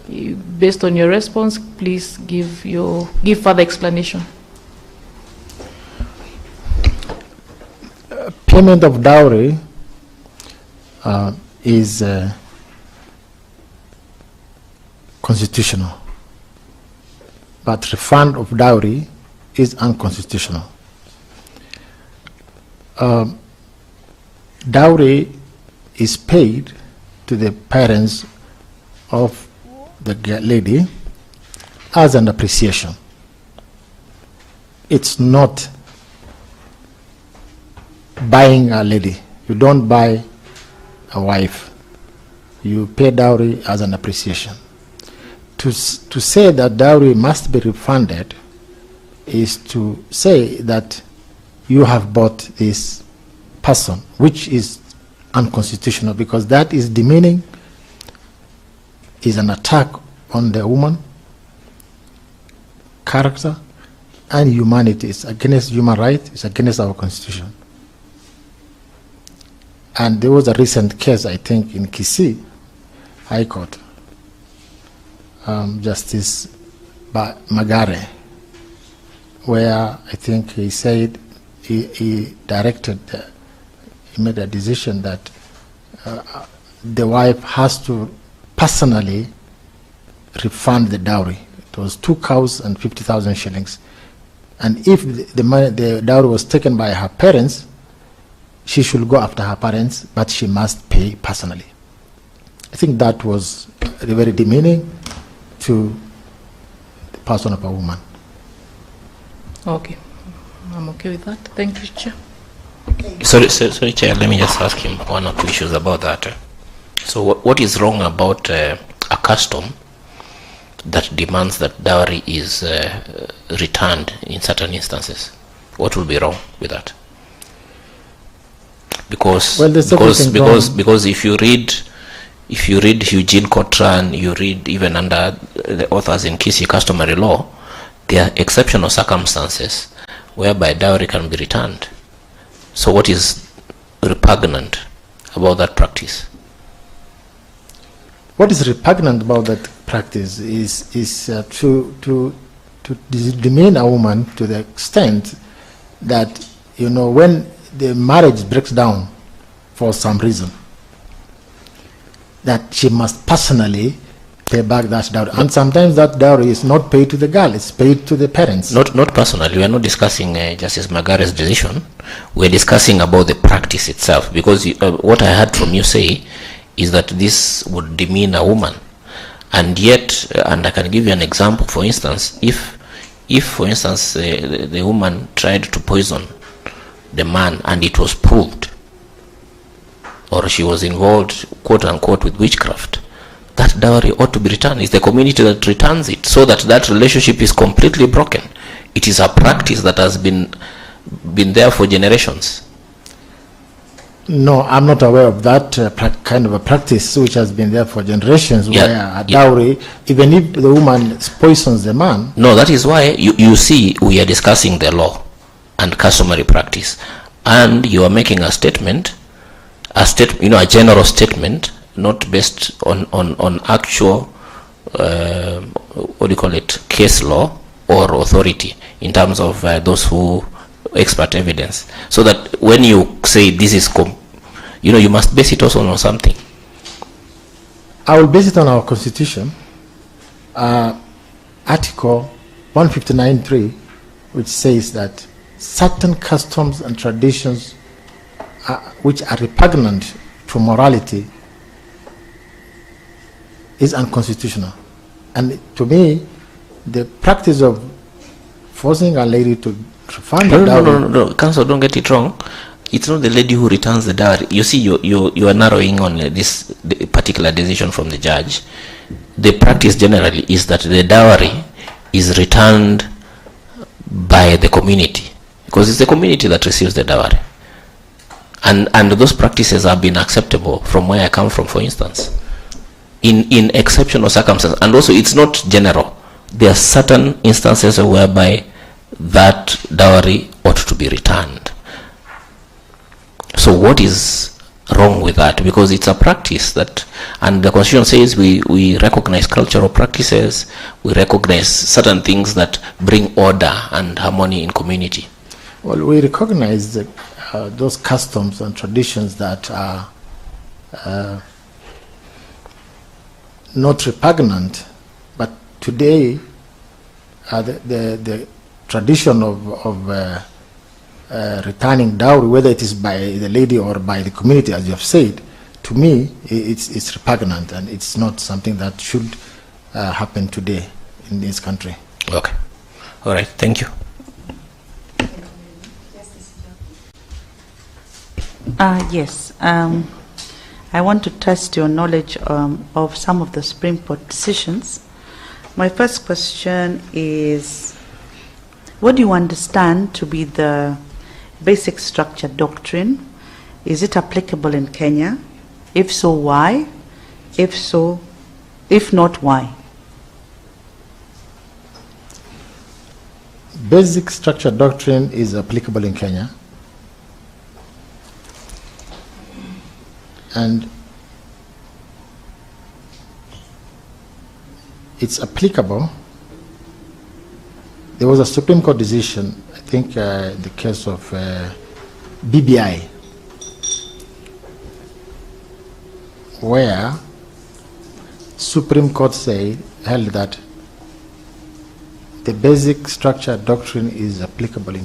Based on your response, please give further explanation. Payment of dowry is constitutional, but refund of dowry is unconstitutional. Dowry is paid to the parents of the lady as an appreciation. It's not buying a lady. You don't buy a wife. You pay dowry as an appreciation. To say that dowry must be refunded is to say that you have bought this person, which is unconstitutional, because that is demeaning, is an attack on the woman character and humanity. It's against human rights, it's against our constitution. And there was a recent case, I think, in Kisii High Court, Justice Magare, where I think he said he made a decision that the wife has to personally refund the dowry. It was 2 cows and 50,000 shillings. And if the dowry was taken by her parents, she should go after her parents, but she must pay personally. I think that was very demeaning to the person of a woman. Okay, I'm okay with that. Thank you, Chair. Sorry, Chair, let me just ask him 1 or 2 issues about that. So what is wrong about a custom that demands that dowry is returned in certain instances? What will be wrong with that? Because if you read Eugene Cotran, you read even under the authors in Kisii customary law, there are exceptional circumstances whereby dowry can be returned. So what is repugnant about that practice? What is repugnant about that practice is to demean a woman to the extent that, you know, when the marriage breaks down for some reason, that she must personally pay back that dowry. And sometimes that dowry is not paid to the girl, it's paid to the parents. Not personally. We are not discussing Justice Magare's decision. We are discussing about the practice itself. Because what I heard from you say is that this would demean a woman. And yet, and I can give you an example, for instance, if for instance, the woman tried to poison the man and it was proved, or she was involved, quote unquote, with witchcraft, that dowry ought to be returned. It's the community that returns it, so that that relationship is completely broken. It is a practice that has been there for generations. No, I'm not aware of that kind of a practice which has been there for generations, where a dowry, even if the woman poisons the man. No, that is why you see we are discussing the law and customary practice, and you are making a statement, a general statement, not based on actual what do you call it, case law or authority in terms of those who expert evidence, so that when you say this is you must base it also on something. I will base it on our constitution, article 159.3, which says that certain customs and traditions which are repugnant to morality is unconstitutional. And to me, the practice of forcing a lady to refund the dowry... No, Counsel, don't get it wrong. It's not the lady who returns the dowry. You see, you are narrowing on this particular decision from the judge. The practice generally is that the dowry is returned by the community, because it's the community that receives the dowry. And those practices have been acceptable from where I come from, for instance. In exceptional circumstances, and also it's not general. There are certain instances whereby that dowry ought to be returned. So what is wrong with that, because it's a practice that, and the constitution says we recognize cultural practices, we recognize certain things that bring order and harmony in community. Well, we recognize that, those customs and traditions that are not repugnant, but today the tradition of returning dowry, whether it is by the lady or by the community, as you have said, to me it's repugnant, and it's not something that should happen today in this country. Okay. All right. Thank you. Yes. I want to test your knowledge of some of the Supreme Court decisions. My first question is, what do you understand to be the basic structure doctrine? Is it applicable in Kenya? If so, why? If not, why? Basic structure doctrine is applicable in Kenya, and it's applicable. There was a Supreme Court decision, I think the case of BBI, where Supreme Court held that the basic structure doctrine is applicable in